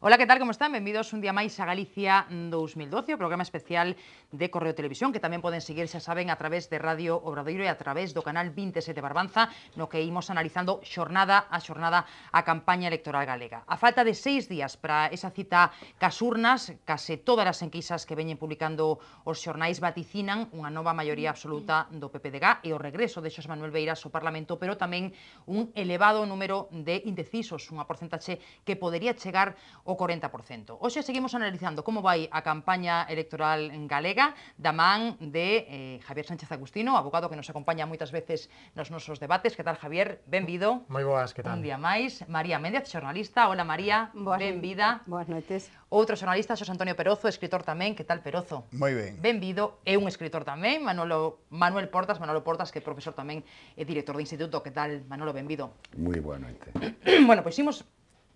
Ola, que tal, como están? Benvidos un día máis a Galicia 2012, o programa especial de Correo Televisión, que tamén poden seguir, xa saben, a través de Radio Obradoiro e a través do canal 27 Barbanza, no que imos analizando xornada a xornada a campaña electoral galega. A falta de 6 días para esa cita cas urnas, case todas as enquisas que veñen publicando os xornais vaticinan unha nova maioría absoluta do PPDG e o regreso de Xosé Manuel Beiras ao Parlamento, pero tamén un elevado número de indecisos, unha porcentaxe que podería chegar o 40%. Hoxe seguimos analizando como vai a campaña electoral galega da man de Javier Sánchez Agustino, abogado que nos acompaña moitas veces nos nosos debates. Que tal, Javier? Benvido. Moi boas, que tal? Un día máis. María Méndez, xornalista. Hola, María. Benvida. Boas noites. Outro xornalista, Xosé Antonio Perozo, escritor tamén. Que tal, Perozo? Moi ben. Benvido. E un escritor tamén, Manolo Portas, que é profesor tamén e director do instituto. Que tal, Manolo? Benvido. Moi boa noite. Bueno, pois imos,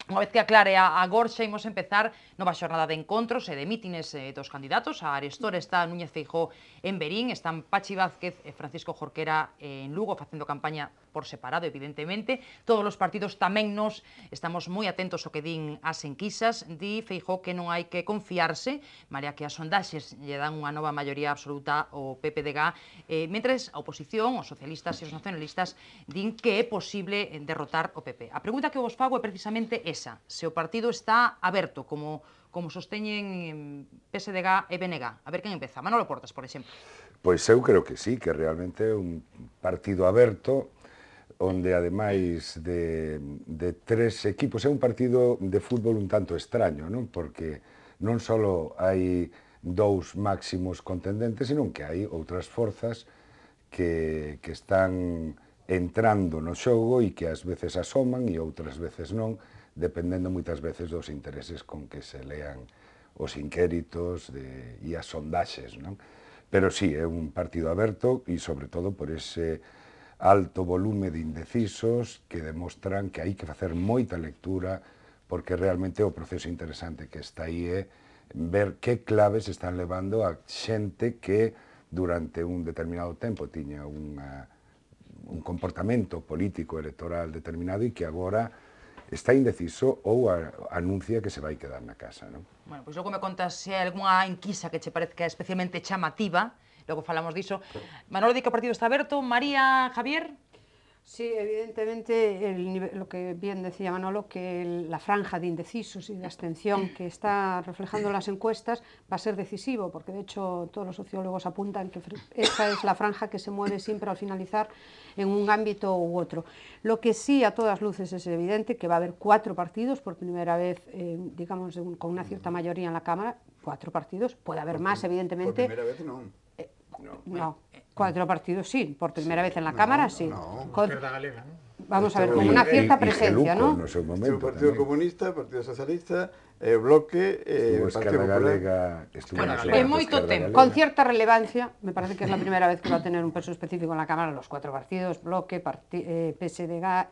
unha vez que aclare a gorxa, imos empezar nova xornada de encontros e de mítines dos candidatos. A Arestora está Núñez Feijóo en Verín, están Pachi Vázquez e Francisco Jorquera en Lugo facendo campaña por separado, evidentemente. Todos os partidos tamén nos estamos moi atentos ao que din as enquisas. Di Feijóo que non hai que confiarse, malia que as sondaxes lle dan unha nova maioría absoluta ao PPDG, mentres a oposición, os socialistas e os nacionalistas, din que é posible derrotar o PP. A pregunta que vos fago é precisamente esa: se o partido está aberto, como sosteñen PSDG e BNG. A ver quen empeza. Manolo Portas, por exemplo. Pois eu creo que sí, que realmente é un partido aberto, onde ademais de tres equipos, é un partido de fútbol un tanto extraño, non? Porque non só hai dous máximos contendentes, senón que hai outras forzas que están entrando no xogo e que ás veces asoman e outras veces non, dependendo moitas veces dos intereses con que se lean os inquéritos e as sondaxes, non? Pero sí, é un partido aberto e sobre todo por ese alto volume de indecisos que demostran que hai que facer moita lectura, porque realmente o proceso interesante que está aí é ver que claves están levando a xente que durante un determinado tempo tiña un comportamento político electoral determinado e que agora está indeciso ou anuncia que se vai quedar na casa, non? Bueno, pois logo me contas se hai algunha enquisa que che parezca especialmente chamativa, logo falamos diso. Manolo di que o partido está aberto. María, Javier? Sí, evidentemente, lo que bien decía Manolo, que la franja de indecisos y de abstención que está reflejando las encuestas va a ser decisivo, porque de hecho todos los sociólogos apuntan que esa es la franja que se mueve siempre al finalizar en un ámbito u otro. Lo que sí a todas luces es evidente que va a haber 4 partidos, por primera vez, digamos, con una cierta mayoría en la Cámara, 4 partidos, puede haber más, evidentemente. Por primera vez non. No, 4 partidos sí, por primera vez en la Cámara sí. Izquierda Galega, ¿no? Vamos a ver, con una cierta presencia, ¿no? Estuvo o Partido Comunista, Partido Socialista, Bloque, Partido Popular. Bueno, é moito tempo. Con cierta relevancia, me parece que es la primera vez que va a tener un peso específico en la Cámara los 4 partidos, Bloque, PSDG,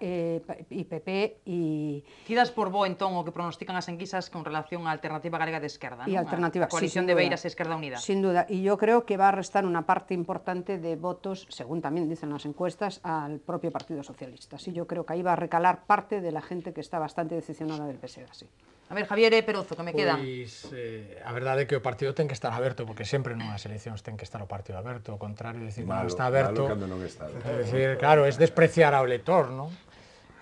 PP y... Tidas por bo, entón, o que pronostican as enquisas con relación á Alternativa Galega de Esquerda, non? Y Alternativa, a coalición sí, de Beiras e Esquerda Unida. Sin duda, y yo creo que va a restar una parte importante de votos, según también dicen las encuestas, al propio Partido Socialista. Sí, yo creo que ahí va a recalar parte de la gente que está bastante decepcionada del PSDG, sí. A ver, Javier e Perozo, que me queda. Pois, a verdade é que o partido ten que estar aberto, porque sempre nunhas eleccións ten que estar o partido aberto, ao contrario, decir, non está aberto, cando non está aberto. É dicir, claro, es despreciar ao elector, non?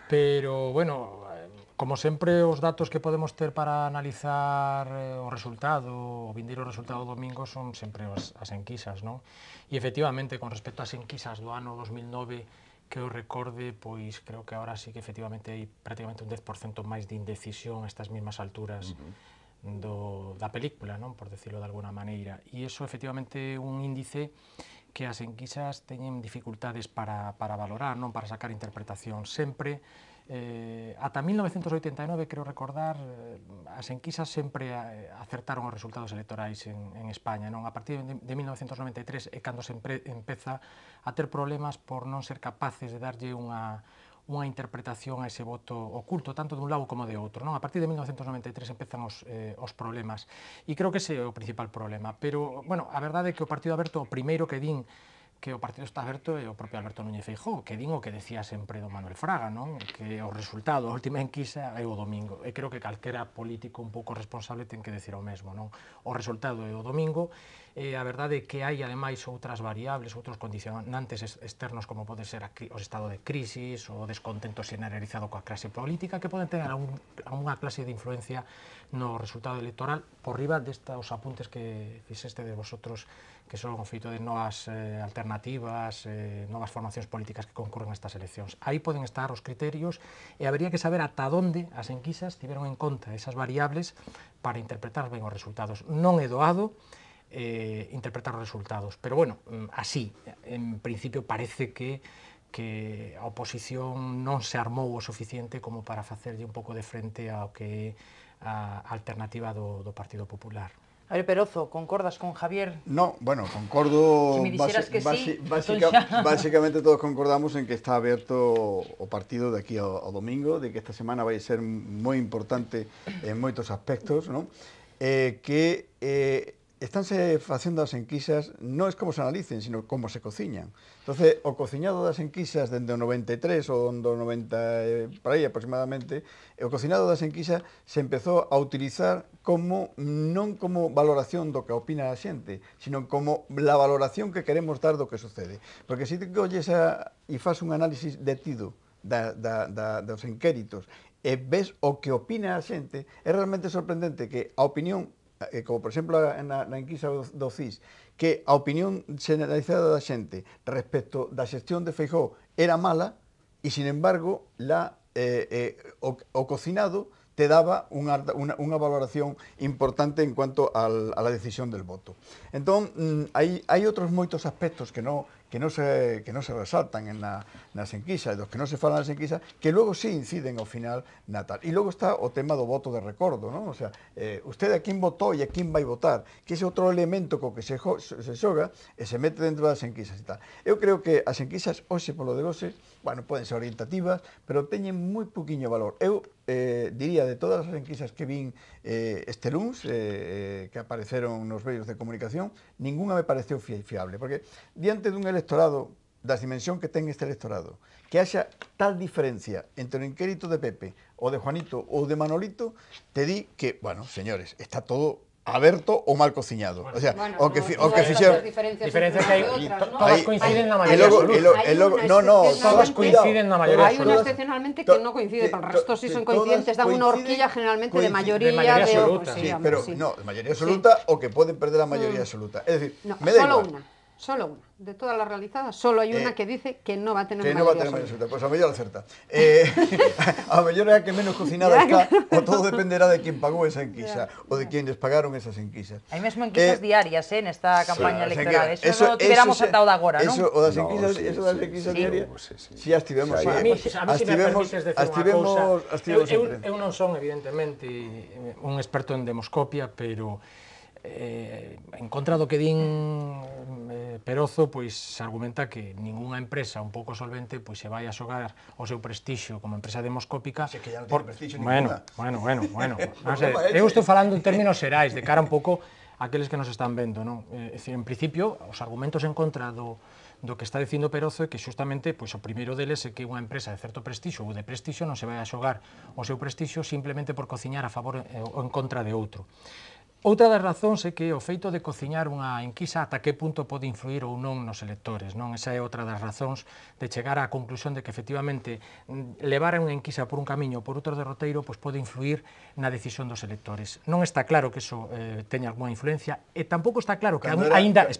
Pero, bueno, como sempre, os datos que podemos ter para analizar o resultado, o vindeiro resultado do domingo, son sempre as enquisas, non? E, efectivamente, con respecto ás enquisas do ano 2009, que eu recorde, pois creo que agora sí que efectivamente hai prácticamente un 10% máis de indecisión a estas mesmas alturas da película, non? Por decirlo de alguna maneira. E iso efectivamente é un índice que as enquisas teñen dificultades para valorar, non? Para sacar interpretación. Sempre, ata 1989, creo recordar, as enquisas sempre acertaron os resultados electorais en España, non? A partir de 1993 é cando se empeza a ter problemas por non ser capaces de darlle unha interpretación a ese voto oculto, tanto dun lado como de outro, non? A partir de 1993 empezan os problemas, e creo que ese é o principal problema. Pero, bueno, a verdade é que o partido aberto, o primeiro que din que o partido está aberto é o propio Alberto Núñez Feijóo, que din o que decía sempre don Manuel Fraga, non? Que o resultado, a última enquisa é o domingo. E creo que calquera político un pouco responsable ten que decir o mesmo, non? O resultado é o domingo, e a verdade é que hai ademais outras variables, outros condicionantes externos como pode ser o estado de crisis, o descontento generalizado coa clase política, que poden ter unha clase de influencia no resultado electoral por riba destos apuntes que fixeste de vosotros, que son o feito de novas alternativas, novas formacións políticas que concurren a estas eleccións. Aí poden estar os criterios e habería que saber ata onde as enquisas tiveron en conta esas variables para interpretar ben os resultados. Non é doado interpretar os resultados, pero bueno, así, en principio parece que a oposición non se armou o suficiente como para facerlle un pouco de frente ao que é a alternativa do Partido Popular. A ver, Perozo, concordas con Javier? No, bueno, concordo, Si me dixeras que sí, básicamente todos concordamos en que está abierto o partido de aquí ao domingo, de que esta semana vai ser moi importante en moitos aspectos, non? Que estánse facendo as enquisas non é como se analicen, sino como se cociñan. Entonces, o cociñado das enquisas dende o 93 ou do 90 por aí aproximadamente, o cocinado das enquisas se empezou a utilizar como non como valoración do que opina a xente, sino como la valoración que queremos dar do que sucede. Porque se te colles e faz un análisis detido dos inquéritos e ves o que opina a xente, é realmente sorprendente que a opinión, como por exemplo na enquisa do CIS, que a opinión generalizada da xente respecto da xestión de Feijóo era mala e, sin embargo, o cocinado te daba unha valoración importante en cuanto a la decisión del voto. Entón, hai outros moitos aspectos que non se resaltan nas enquisas, dos que non se falan nas enquisas, que logo sí inciden ao final na tal. E logo está o tema do voto de recordo, non? O sea, usted a quen votou e a quen vai votar, que ese outro elemento co que se xoga e se mete dentro das enquisas e tal. Eu creo que as enquisas, hoxe polo de hoxe, bueno, poden ser orientativas, pero teñen moi poquinho valor. Eu diría, de todas as enquisas que vin este luns, que apareceron nos medios de comunicación, ninguna me pareceu fiable, porque diante dun electorado das dimensión que ten este electorado, que haxa tal diferencia entre o inquérito de Pepe, o de Juanito, ou de Manolito, te di que, bueno, señores, está todo aberto ou mal cociñado. O sea, o que fixeron... Diferencias que hai, todas coinciden na maioría absoluta. Todas coinciden na maioría absoluta. Hai unha excepcionalmente que non coincide, pero o resto si son coincidentes, dan unha horquilla generalmente de maioría absoluta. Sí, pero no, de maioría absoluta o que poden perder a maioría absoluta. Es decir, me da igual. Solo una. De todas las realizadas, solo hay una que dice que no va a tener mayoría absoluta. Que no va a tener mayoría absoluta. Pues a mellor acerta. A mellor é a que menos cocinada está, o todo dependerá de quen pagou esa enquisa, ou de quen les pagaron esas enquisas. Hai mesmo enquisas diarias, nesta campaña electoral. Eso non tiveramos atado de agora, non? Eso das enquisas diarias, si as tivemos. A mí, se me permites decir unha cousa, eu non son, evidentemente, un experto en demoscopia, pero en contra do que din Perozo, pois se argumenta que ningunha empresa un pouco solvente pois se vai a xogar o seu prestixio como empresa demoscópica. Se que ya non ten prestixio ninguna. Bueno. Eu estou falando en términos xerais, de cara un pouco aqueles que nos están vendo, non? En principio, os argumentos en contra do que está dicindo Perozo é que xustamente pois o primeiro deles é que unha empresa de certo prestixio ou de prestixio non se vai a xogar o seu prestixio simplemente por cociñar a favor ou en contra de outro. Outra das razóns é que o feito de cociñar unha enquisa ata que punto pode influir ou non nos electores, non? Esa é outra das razóns de chegar á conclusión de que efectivamente levar unha enquisa por un camiño ou por outro derroteiro pois pode influir na decisión dos electores. Non está claro que eso teña algunha influencia e tampouco está claro que aínda que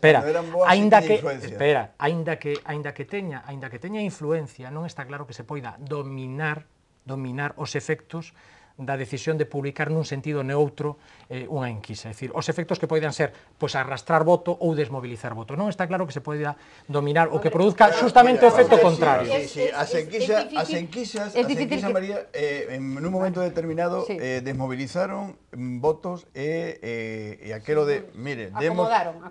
teña influencia, non está claro que se poida dominar os efectos da decisión de publicar nun sentido neutro unha enquisa. É dicir, os efectos que poidan ser pois arrastrar voto ou desmobilizar voto. Non está claro que se poida dominar o que produzca xustamente o efecto contrario. As enquisas, María, en un momento determinado desmovilizaron votos e aquelo de, mire,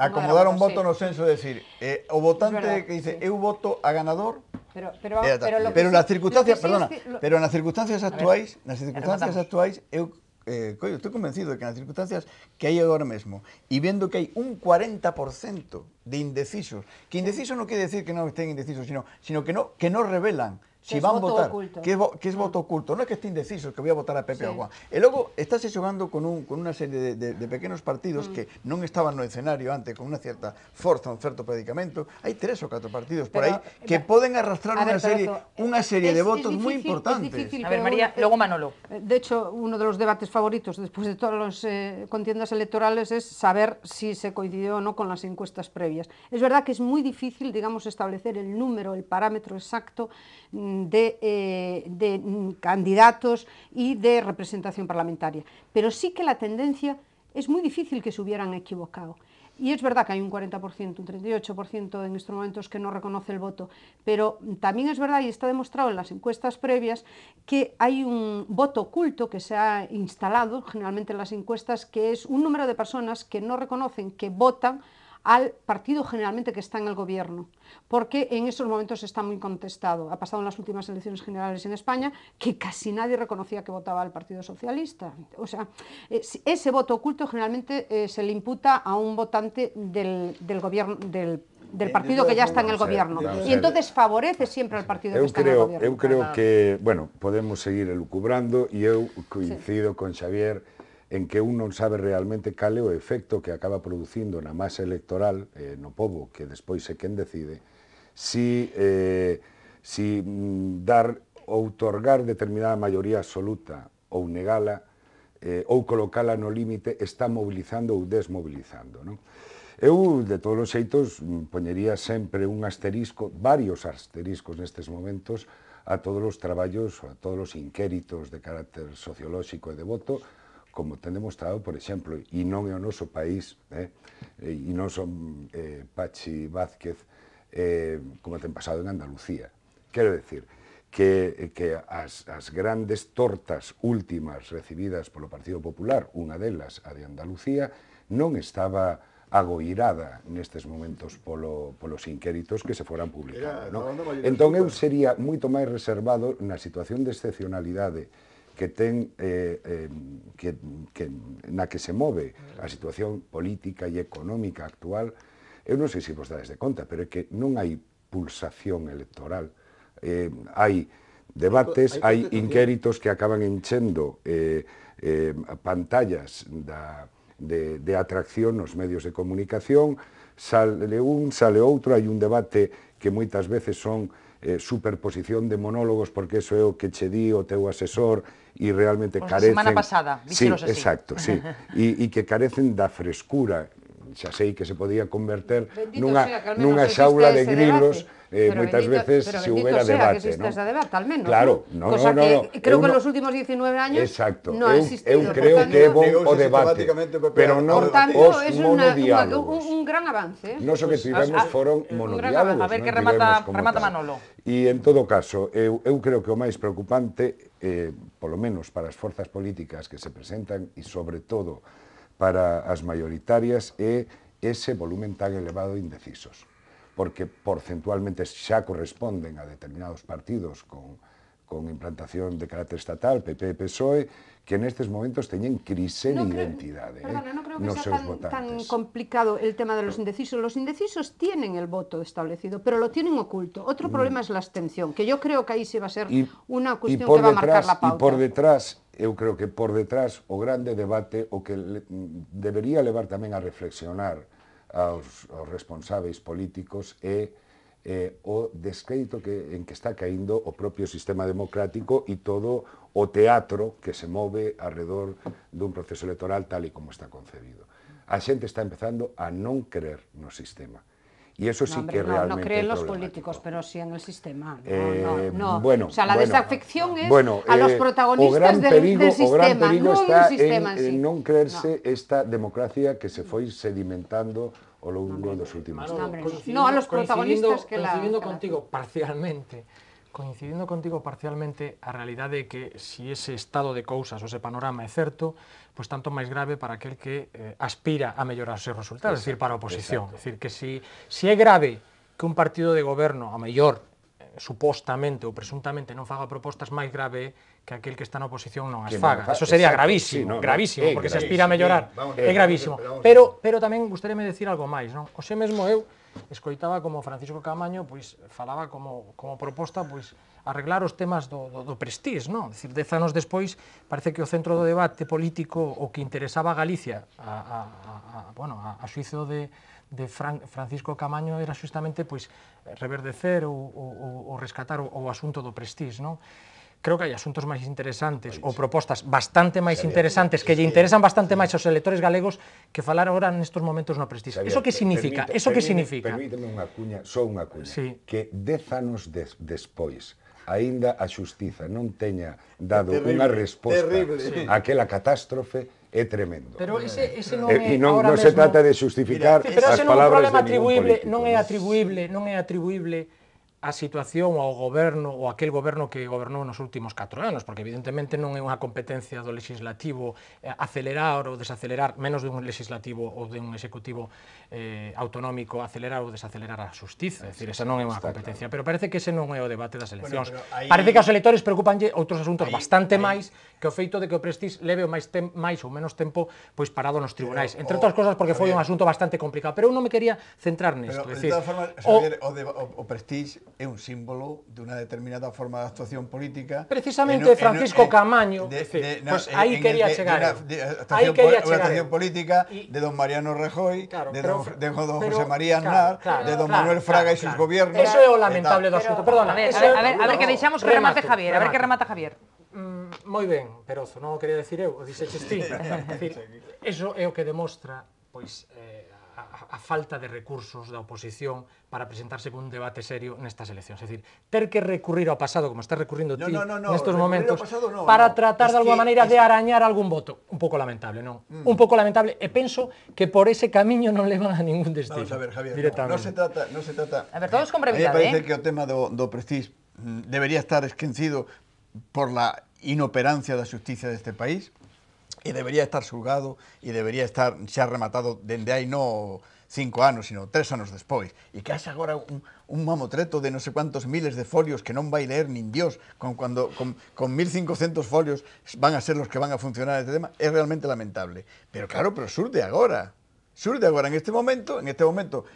acomodaron voto no senso de decir, o votante que dice, eu voto a ganador, pero nas circunstancias, actuais, eu estoy convencido de que nas circunstancias que hai agora mesmo, e vendo que hai un 40% de indecisos, que indeciso non quere decir que non estén indecisos, sino que no revelan si van a votar, que es voto oculto, non é que esté indeciso, que voy a votar a Pepe Aguán. E logo estáse xogando con unha serie de pequenos partidos que non estaban no escenario antes, con unha certa forza, un certo predicamento. Hai 3 ou 4 partidos por aí que poden arrastrar unha serie de votos moi importantes. A ver, María, luego Manolo. De hecho, uno de los debates favoritos después de todas las contiendas electorales es saber si se coincidió o no con las encuestas previas. Es verdad que es muy difícil, digamos, establecer el número, el parámetro exacto de candidatos y de representación parlamentaria, pero sí que la tendencia es muy difícil que se hubieran equivocado. Y es verdad que hay un 40%, un 38% en estos momentos que no reconoce el voto, pero también es verdad, y está demostrado en las encuestas previas, que hay un voto oculto que se ha instalado generalmente en las encuestas, que es un número de personas que no reconocen que votan al partido generalmente que está en el gobierno, porque en esos momentos está muy contestado. Ha pasado en las últimas elecciones generales en España que casi nadie reconocía que votaba al Partido Socialista. O sea, ese voto oculto generalmente se le imputa a un votante del gobierno, del partido que ya está en el gobierno, y entonces favorece siempre al partido que está en el gobierno. Eu creo que, bueno, podemos seguir elucubrando, e eu coincido con Xavier en que un non sabe realmente cal é o efecto que acaba producindo na masa electoral, no pobo, que despois é quen decide, si dar ou outorgar determinada maioría absoluta ou negala, ou colocala no límite, está mobilizando ou desmobilizando, non? Eu, de todos os xeitos, poñería sempre un asterisco, varios asteriscos nestes momentos, a todos os traballos, a todos os inquéritos de carácter sociolóxico e de voto, como ten demostrado, por exemplo, e non é o noso país, e non son Pachi Vázquez, como ten pasado en Andalucía. Quero decir, que as grandes tortas últimas recibidas polo Partido Popular, unha delas, a de Andalucía, non estaba agoirada nestes momentos polos inquéritos que se foran publicando. Entón, eu sería moito máis reservado na situación de excepcionalidade que ten na que se move a situación política e económica actual. Eu non sei se vos dades de conta, pero é que non hai pulsación electoral. Hai debates, hai inquéritos que acaban enchendo pantallas de atracción nos medios de comunicación, sale un, sale outro, hai un debate que moitas veces son superposición de monólogos, porque eso é o que che di o teu asesor, e realmente carecen... Semana pasada, víselos así. Exacto, sí. E que carecen da frescura. Xa sei que se podía converter nunha xaula de grilos, moitas veces se houbera debate, non? Al menos, claro, cosa que creo que en los últimos 19 años no ha existido. Eu creo que é bon o debate, pero non os monodiálogos. Un gran avance. Non so que tivemos foron monodiálogos. A ver que remata Manolo. E en todo caso, eu creo que o máis preocupante, polo menos para as forzas políticas que se presentan, e sobre todo para as maioritarias, é ese volumen tan elevado de indecisos, porque porcentualmente xa corresponden a determinados partidos con implantación de carácter estatal, PP e PSOE, que nestes momentos teñen crise de identidade nos seus votantes. Tan complicado el tema de los indecisos. Los indecisos tienen el voto establecido, pero lo tienen oculto. Otro problema es la abstención, que yo creo que ahí sí va a ser una cuestión que va a marcar la pauta. E por detrás, eu creo que por detrás o grande debate, o que debería levar tamén a reflexionar aos responsáveis políticos, é o descrédito en que está caíndo o propio sistema democrático e todo o teatro que se move alrededor dun proceso electoral tal e como está concebido. A xente está empezando a non creer no sistema. Y eso sí que realmente... No creen los políticos, pero sí en el sistema. No. Bueno, o sea, la desafección es a los protagonistas del sistema. O gran perigo está en non creerse esta democracia que se foi sedimentando ao longo dos últimos anos. No, a los protagonistas que la... Coincidindo contigo parcialmente, a realidade é que se ese estado de cousas ou ese panorama é certo, pois tanto máis grave para aquel que aspira a mellorar os seus resultados, é dicir, para a oposición. É dicir, que se é grave que un partido de goberno, a mellor, supostamente ou presuntamente non faga propostas, máis grave que aquel que está na oposición non as Que non faga. fa- Eso sería exacto, gravísimo, sí, no, no, gravísimo, é porque se gravísimo. aspira a mellorar, Vamos a é ver, gravísimo. vamos a ver. Pero tamén gustaríame decir algo máis, non? Oxe mesmo eu escoitaba como Francisco Camaño pois falaba como proposta pois arreglar os temas do Prestige, non? Dicir, 10 anos despois parece que o centro do debate político o que interesaba a Galicia a xuizo de Francisco Camaño era justamente pois reverdecer ou rescatar o asunto do Prestige, non? Creo que hai asuntos máis interesantes ou propostas bastante máis interesantes que lle interesan bastante máis aos electores galegos que falar agora nestes momentos no Prestige. Xavier, Eso que significa? Eso que significa? Permíteme unha cuña, só unha cuña, Sí. que 10 anos despois aínda a xustiza non teña dado Terrible, unha resposta terrible. a aquela catástrofe é tremendo. Pero ese non E é non ahora se mesmo... trata de xustificar Sí, pero as ese non é un palabras problema de ningún atribuible, político. non é atribuible a situación ao goberno ou aquel goberno que gobernou nos últimos 4 anos, porque evidentemente non é unha competencia do legislativo acelerar ou desacelerar, menos dun legislativo ou dun executivo autonómico, acelerar ou desacelerar a xustiza, é dicir, esa non é unha competencia, pero parece que ese non é o debate das eleccións. pero aí- Parece que aos electores preocupanlle outros asuntos bastante aí- máis que o feito de que o Prestige leve máis ou menos tempo pois parado nos tribunais, Pero, entre outras cosas porque foi un Javier, asunto bastante complicado, pero eu non me quería centrar nesto, Pero, é de dicir, todas formas, Xavier, o Prestige é un símbolo de unha determinada forma de actuación política. Precisamente Francisco Camaño, pues aí quería chegar eu. Aí quería Unha chegar actuación eu. política Y- de don Mariano Rajoy, Claro, de pero- don pero- José María claro, Aznar, claro, de don claro, Manuel Fraga claro, e sus claro. gobiernos. Eso é o lamentable do asunto. Perdona, A ver, eso- a ver que deixamos que remate Remato, Javier, a ver que remato. remata Javier. Moi ben, Perozo, non o quería decir eu, o dixeches ti. Eso é o que demostra pois a falta de recursos da oposición para presentarse con un debate serio nestas eleccións. É dicir, ter que recurrir ao pasado, como estás recurrindo ti No, nestes recurrir momentos, ao pasado no, para no. tratar de Es alguma que- maneira es de que- arañar algún voto. Un pouco lamentable, non? Un pouco lamentable, e penso que por ese camiño non levan a ningún destino. Vamos a ver, Javier, directamente. non se trata... A ver, todos con A mí me brevidade, parece que o tema do Prestige debería estar esquecido por la inoperancia da xustiza deste país e debería estar xulgado e debería estar xa rematado dende hai no 5 anos, sino 3 anos despois. E que haxa agora un mamotreto de non sei cuántos miles de folios que non vai ler nin Dios, con 1.500 folios van a ser los que van a funcionar este tema, é realmente lamentable. Pero claro, pero surde agora. Surde agora en este momento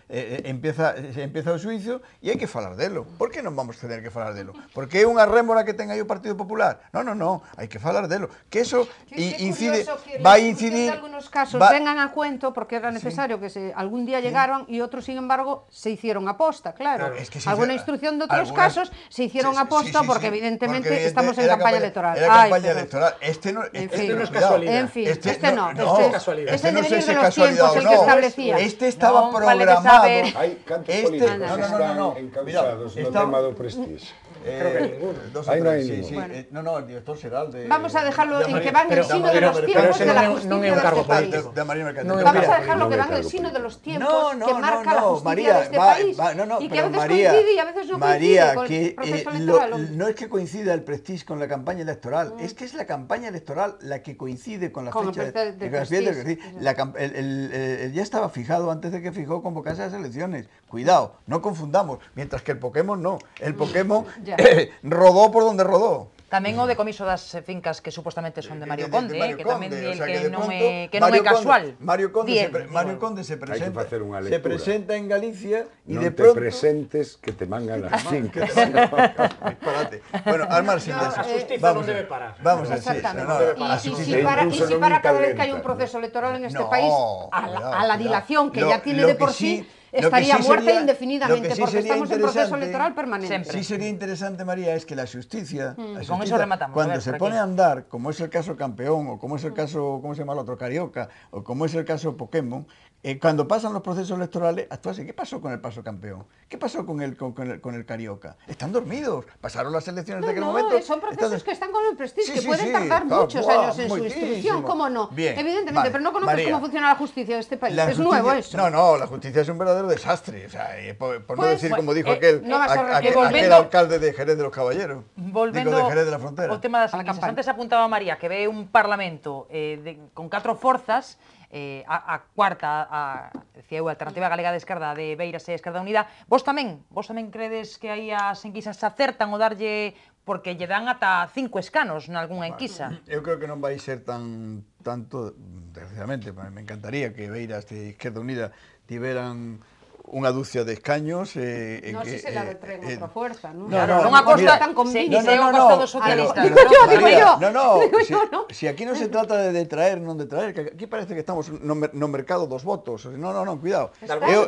empieza o xuicio e hai que falar delo. Por que non vamos tener que falar delo? Porque é unha rémora que ten aí o Partido Popular? Non, hai que falar delo. Que eso incide, vai incidir... En algunos casos va- vengan a cuento porque era necesario que algún día llegaran y otros, sin embargo, se hicieron aposta, claro. Claro, es que se Alguna hizo- instrucción de otros algunas- casos se hicieron Sí, aposta sí, porque sí, evidentemente porque estamos en era campaña electoral. Era Ay, campaña pero- electoral. Este no, En este fin. no es cuidado. casualidad. En fin, este no, este es casualidad. este no debe sé ir si de es los casualidad tiempos o el que no. establecía. Este estaba No, vale de programado. saber. Hai cantos Este- políticos no, que no, están no. encausados no Estaba- tema do Prestige. Creo que ninguno. Dos o Ahí no tres, hay sí, ninguno. sí. Bueno. El director será el de... Vamos a dejarlo en que va en el Pero- sino de pero- los pero tiempos ese de la non é un justicia de cargo este país. político. de María Mercante. No, Vamos mira, a dejarlo no que me va en el cargo sino de político. los tiempos que marca la justicia María, de este país y que a pero veces María, coincide y a veces no María, coincide con que el proceso electoral. hombre. no es que coincida el Prestige con la campaña electoral, es que es la campaña electoral la que coincide con la Con el fecha Prestige del con las fiestas, Prestige. es decir, ya estaba fijado antes de que fijó convocarse a las elecciones. Cuidado, no confundamos, mientras que el Pokémon no, el Pokémon Ya. rodó por donde rodó. Tamén o decomiso das fincas que supostamente son de Mario Conde, Mario que tamén Conde, di el o sea, que de non pronto, é Mario casual. Mario Conde, Di el. Mario Conde se Hai que presenta, facer unha se lectura. presenta en Galicia y Non de te pronto presentes que te mangan las fincas. disparate. Bueno, al margen de eso. A xustiza vamos non a- debe parar. Vamos a decir, Exactamente. no, debe Y, parar. a y justicia. si para, incluso y si no para muy cada vez que hay calenta, un proceso electoral en este No, país, cuidado, a la cuidado. dilación que Lo- ya tiene lo de que por sí- sí, lo que estaría sí muerta sería- indefinidamente lo que sí porque sería estamos en proceso interesante- electoral permanente. Siempre. Sí sería interesante, María, es que la justicia, Con eso rematamos, a cuando ver, se por pone aquí. a andar, como es el caso Campeón, o como es el caso, ¿cómo se llama el otro? Carioca, o como es el caso Pokémon, cuando pasan los procesos electorales, actúa así. ¿Qué pasó con el paso Campeón? ¿Qué pasó con el Carioca? Están dormidos, pasaron las elecciones de aquel momento. Son procesos Entonces- que están con el Prestige, Sí, que sí, pueden sí, tardar claro, muchos buah, años en su muchísimo. instrucción, ¿cómo no? Bien, Evidentemente, vale, pero no conozco María. cómo funciona la justicia de este país. La Es justicia- nuevo eso. No, la justicia es un verdadero desastre. O sea, por no Pues, decir, como dijo bueno, aquel, no vas a aquel volviendo- alcalde de Jerez de los Caballeros. Volvendo Digo, de Jerez de la Frontera. ao tema das A la fincas. campaña. Antes apuntaba María que ve un parlamento con 4 forzas a cuarta, decía eu, Alternativa Galega de Esquerda, de Beiras e Esquerda Unida. Vos tamén credes que aí as enquisas se acertan o darlle, porque lle dan ata 5 escanos nalgúnha enquisa? Eu creo que non vai ser tanto, desgraciadamente, me encantaría que Beiras de Izquierda Unida tiveran unha dúcia de escaños No sé se la retren outra fuerza, non? Claro, non a costa tan convicta, se é o costa dos socialistas. Si aquí non se trata de traer, non de traer, que aquí parece que estamos no mercado dos votos. Non, cuidado.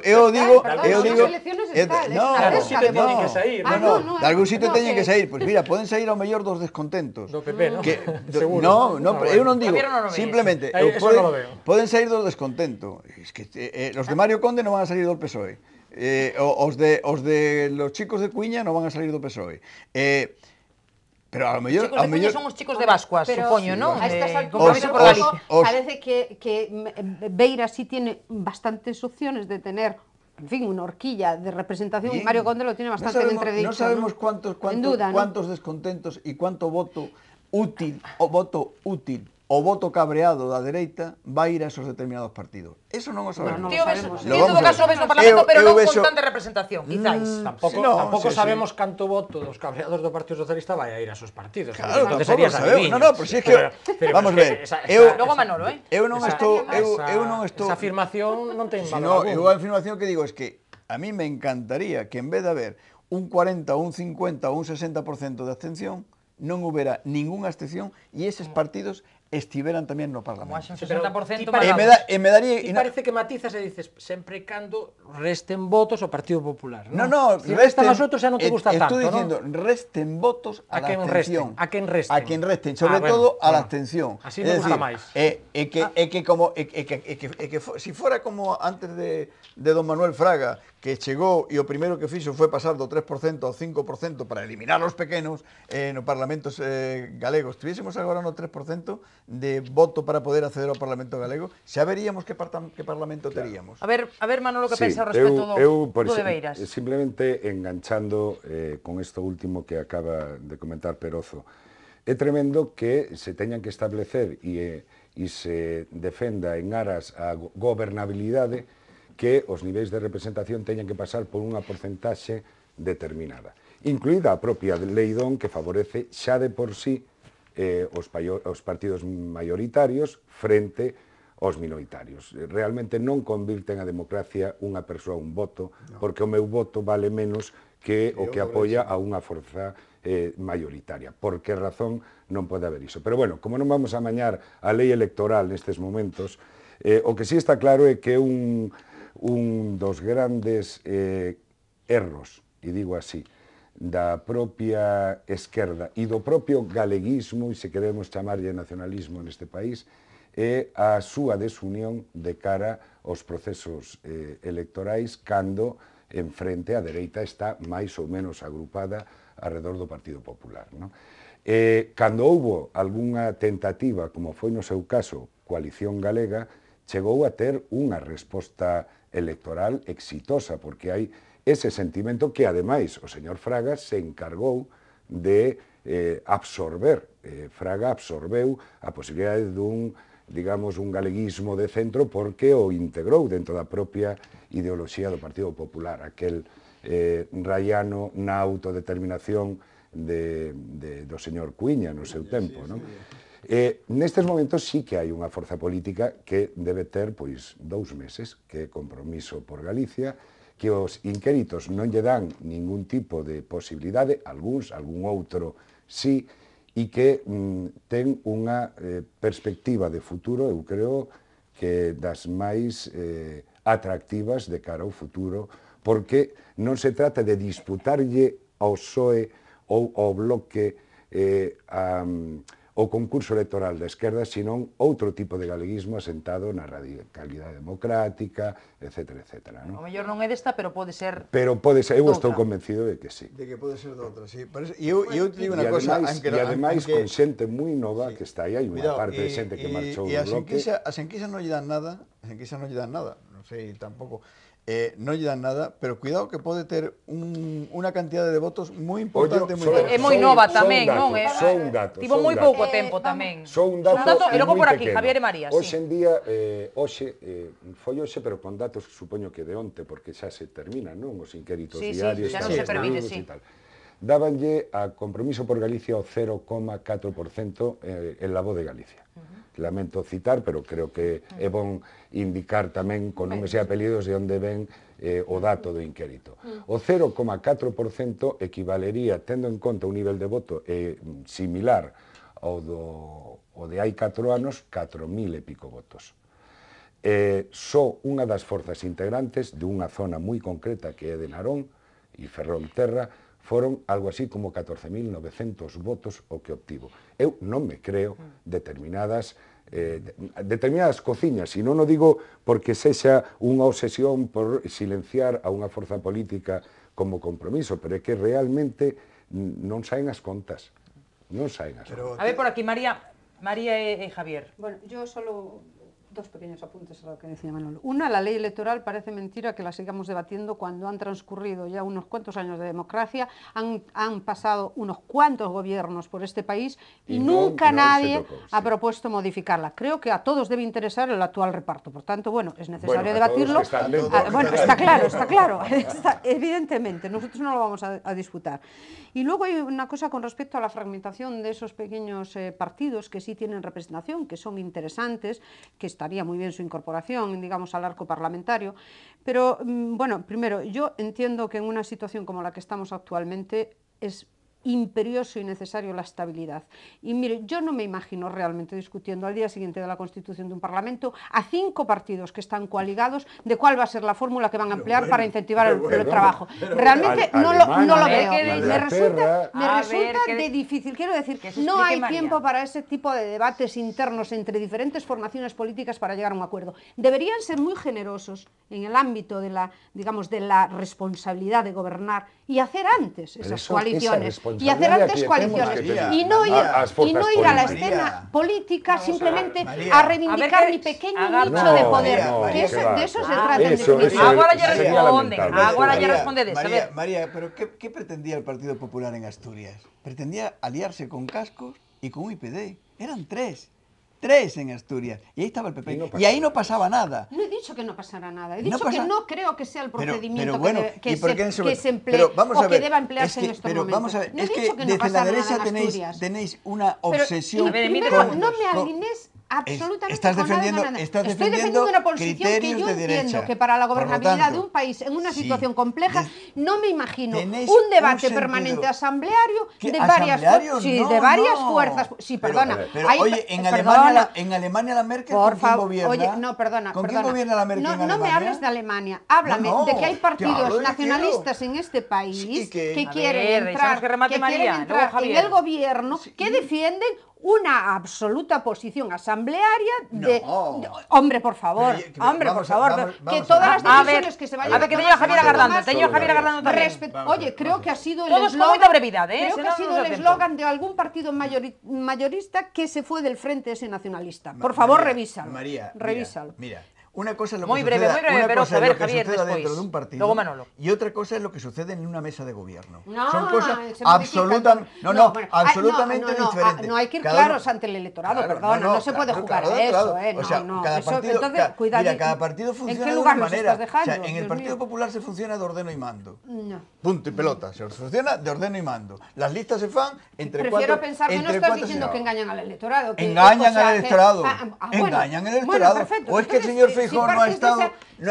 Eu digo, algún sitio teñen que sair. De algún sitio teñen que sair. Pois mira, poden sair ao mellor dos descontentos. Do PP, non? No, eu non digo, simplemente, poden sair dos descontentos. Es que los de Mario Conde non van a salir do PSOE. Os de los chicos de Cuiña non van a salir do PSOE. Pero a lo mellor... Chicos de Cuiña son os chicos de Bascuas, supoño, non? A estas Compromiso por Galicia. Parece que Beiras sí tiene bastantes opciones de tener, en fin, una horquilla de representación. Bien. Mario Conde lo tiene bastante en entredicho. No sabemos cuántos descontentos y cuánto voto útil o voto cabreado da dereita vai ir a esos determinados partidos. Eso non o sabemos. Tío, en todo caso ves no Parlamento, pero non con tanta representación, quizáis. Tampouco sabemos canto voto dos cabreados do Partido Socialista vai a ir a esos partidos. Claro, tampouco sabemos. No, pero si es que... Vamos a ver. Logo Manolo, Eu non estou... Esa afirmación non ten valor algún. Eu a afirmación que digo es que a mí me encantaría que en vez de haber un 40, un 50 ou un 60% de abstención, non houbera ninguna abstención e eses partidos estiveran tamén no Parlamento. Como haxe un 60% me daría... Ti parece que matizas e dices sempre cando resten votos ao Partido Popular, non? No, si restan os outros xa non te gusta tanto, non? Estou dicindo, resten votos a la abstención. A quen resten, sobre todo a la abstención. Así me gusta máis. Si fora como antes de don Manuel Fraga, que chegou e o primeiro que fixo foi pasar do 3% ao 5% para eliminar os pequenos no Parlamentos galegos. Tuviésemos agora no 3% de voto para poder acceder ao Parlamento galego, xa veríamos que Parlamento teríamos. A ver, Manolo, que pensa ao respecto do de Beiras? Simplemente enganchando con isto último que acaba de comentar Perozo, é tremendo que se teñan que establecer e se defenda en aras a gobernabilidade que os niveis de representación teñan que pasar por unha porcentaxe determinada, incluída a propia Leidón, que favorece xa de por sí os partidos maioritarios frente aos minoritarios. Realmente non convirten a democracia unha persoa un voto, porque o meu voto vale menos que o que apoia a unha forza mayoritaria. Por que razón non pode haber iso? Pero bueno, como non vamos a amañar a lei electoral nestes momentos, o que sí está claro é que un dos grandes erros, e digo así, da propia esquerda e do propio galeguismo, e se queremos chamarlle nacionalismo neste país, é a súa desunión de cara aos procesos electorais cando en frente a dereita está máis ou menos agrupada alrededor do Partido Popular. Cando houbo algunha tentativa, como foi no seu caso, Coalición Galega, chegou a ter unha resposta electoral exitosa, porque hai ese sentimento que, ademais, o señor Fraga se encargou de absorber. Fraga absorbeu a posibilidade dun, digamos, un galeguismo de centro porque o integrou dentro da propia ideoloxía do Partido Popular, aquel raiano na autodeterminación do señor Cuiña no seu tempo, non? Nestes momentos sí que hai unha forza política que debe ter, pois, 2 meses, que é Compromiso por Galicia, que os inquéritos non lle dan ningún tipo de posibilidade, algún outro sí, e que ten unha perspectiva de futuro, eu creo, que das máis atractivas de cara ao futuro, porque non se trata de disputarlle ao PSOE ou ao Bloque o concurso electoral da esquerda, senón outro tipo de galeguismo asentado na radicalidade democrática, etc. O mellor non é desta, pero pode ser... Pero pode ser, eu estou convencido de que sí. De que pode ser doutra, sí. E eu te digo unha cosa... E ademais con xente moi nova que está aí, hai unha parte de xente que marchou do Bloque. As enquisas non lle dan nada, non sei tampouco. non lle dan nada, pero cuidado que pode ter unha cantidade de votos moi importante, moi É moi nova tamén, non? Só un dato. Tivo moi pouco tempo tamén. Só un dato e logo moi por aquí, pequeno. Javier e María, Hoxe sí. en día, foi hoxe, pero con datos supoño que de onte, porque xa se terminan, non? Os inquéritos Sí, diarios, xa para non se os permite, domingos sí. e tal. Dábanlle a Compromiso por Galicia o 0,4% en la voz de Galicia. Lamento citar, pero creo que é bon indicar tamén con nomes e apelidos de onde ven o dato do inquérito. O 0,4% equivalería, tendo en conta un nivel de voto similar ao de hai 4 anos, 4.000 e pico votos. Só unha das forzas integrantes dunha zona moi concreta que é de Narón e Ferrolterra foron algo así como 14.900 votos o que obtivo. Eu non me creo determinadas cociñas, e non o digo porque sexa unha obsesión por silenciar a unha forza política como Compromiso, pero é que realmente non saen as contas. Non saen as contas. A ver, por aquí, María e Javier. Bueno, yo solo dos pequeños apuntes a lo que decía Manolo. Una, la ley electoral parece mentira que la sigamos debatiendo cuando han transcurrido ya unos cuantos años de democracia, han pasado unos cuantos gobiernos por este país y nunca nadie ha propuesto modificarla. Creo que a todos debe interesar el actual reparto. Por tanto, bueno, es necesario debatirlo. Bueno, está claro, evidentemente, nosotros no lo vamos a disputar. Y luego hay una cosa con respecto a la fragmentación de esos pequeños partidos que sí tienen representación, que son interesantes, que estaría muy bien su incorporación, digamos, al arco parlamentario. Pero, bueno, primero, yo entiendo que en una situación como la que estamos actualmente es imperioso y necesario la estabilidad. Y mire, yo no me imagino realmente discutiendo al día siguiente de la constitución de un parlamento a 5 partidos que están coaligados de cuál va a ser la fórmula que van a emplear para incentivar el trabajo. Realmente no lo veo. Me resulta de difícil. Quiero decir, no hay tiempo para ese tipo de debates internos entre diferentes formaciones políticas para llegar a un acuerdo. Deberían ser muy generosos en el ámbito de la, digamos, de la responsabilidad de gobernar y hacer antes esas coaliciones. Y hacer antes coaliciones y no ir a la escena política simplemente a reivindicar mi pequeño nicho de poder, que de eso se trata en definitiva. Agora ya respondedes. María, pero ¿qué pretendía el Partido Popular en Asturias? Pretendía aliarse con Cascos y con UIPD. Eran tres en Asturias. Y ahí estaba el PP. Y ahí no pasaba nada. No he dicho que no pasara nada. He dicho que no creo que sea el procedimiento que se emplee o que deba emplearse en estos momentos. Vamos a ver, no he dicho que no desde la derecha tenéis una obsesión. Primero, no me alinees absolutamente con nada. Estoy defendiendo una posición que yo entiendo que para la gobernabilidad de un país en una situación compleja no me imagino un debate permanente asambleario de varias fuerzas. Sí, perdona. Pero oye, en Alemania la Merkel, ¿con quién gobierna? Oye, no, perdona. ¿Con quién gobierna la Merkel en Alemania? No me hables de Alemania. Háblame de que hay partidos nacionalistas en este país que quieren entrar en el gobierno, que defienden una absoluta posición asamblearia de... Hombre, por favor, que todas las decisiones que se vayan a tomar... A ver, que teño a Javier agardando tamén. Oye, creo que ha sido el eslogan... Todos con moita brevidade, creo que ha sido el eslogan de algún partido mayorista que se fue del frente ese nacionalista. Por favor, revísalo. María, revísalo. Mira. Una cosa es lo muy que breve, pero suceda Javier, dentro de un partido, luego Manolo. Y otra cosa es lo que sucede en una mesa de gobierno. Son cosas absolutamente diferentes. No hay que ir claros ante el electorado, perdona, no se puede jugar a eso. O sea, cada partido funciona de una manera. O sea, en el Partido Popular se funciona de ordeno y mando. Punto y pelota, se funciona de ordeno y mando. Las listas se fan entre cuatro. Prefiero pensar que no estás diciendo que engañan al electorado. Engañan al electorado. Engañan al electorado. O es que el señor Feijóo no ha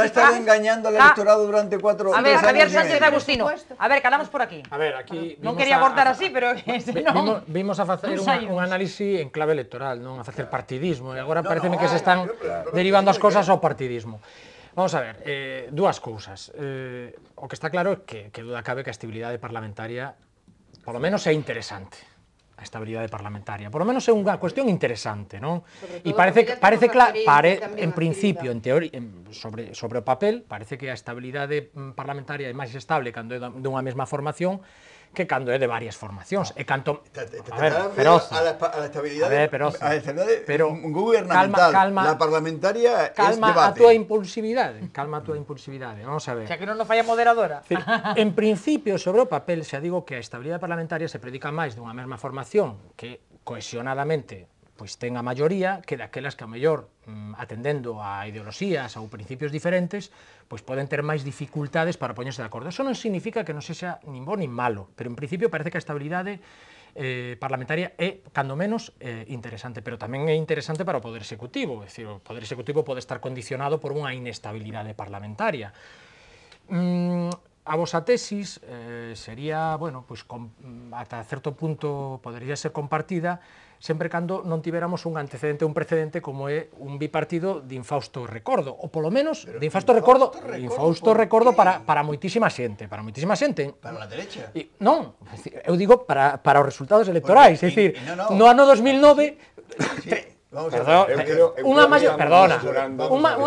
estado engañando al electorado durante 4 años. A ver, Javier Sánchez de Agustino. A ver, calamos por aquí. A ver, aquí non quería cortar así, pero vimos a facer un análisis en clave electoral, non a facer partidismo, e agora pareceme que se están derivando as cousas ao partidismo. Vamos a ver, dúas cousas. O que está claro é que duda cabe que a estabilidade parlamentaria, polo menos, é interesante. A estabilidade parlamentaria. Por lo menos é unha cuestión interesante, non? E parece claro, en principio, en teoría, sobre o papel, parece que a estabilidade parlamentaria é máis estable cando é dunha mesma formación que cando é de varias formacións. E canto... A ver, Feroz. a la estabilidade, A ver, Feroz. a estabilidade Pero gubernamental, calma, la parlamentaria calma es debate. a túa impulsividade, calma a túa impulsividade. Vamos a ver. Xa que non nos falla moderadora. Decir, en principio, sobre o papel, xa digo que a estabilidade parlamentaria se predica máis dunha mesma formación que cohesionadamente pois ten a maioría que daquelas que, ao mellor, atendendo a ideoloxías ou principios diferentes, pois poden ter máis dificultades para poñerse de acordo. Eso non significa que non sexa nin bo nin malo, pero en principio parece que a estabilidade parlamentaria é, cando menos, interesante, pero tamén é interesante para o Poder Executivo. É dicir, o Poder Executivo pode estar condicionado por unha inestabilidade parlamentaria. A vosa tesis sería, bueno, pois, ata certo punto podería ser compartida, sempre cando non tiveramos un antecedente, un precedente como é un bipartido de infausto recordo, ou polo menos de infausto recordo para moitísima xente, Para la derecha. Non, eu digo para os resultados electorais, é dicir, no ano 2009... Unha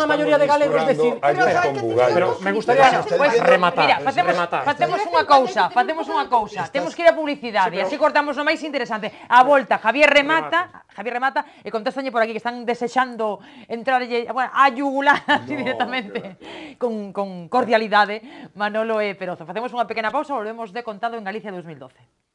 maioría de galegos decir... Pero me gustaría rematar. Facemos unha cousa, temos que ir a publicidade, así cortamos o máis interesante. A volta, Javier remata, e contéstañe por aquí que están desexando entrarlle a yugular directamente con cordialidade Manolo e Perozo. Facemos unha pequena pausa, volvemos de Contado en Galicia 2012.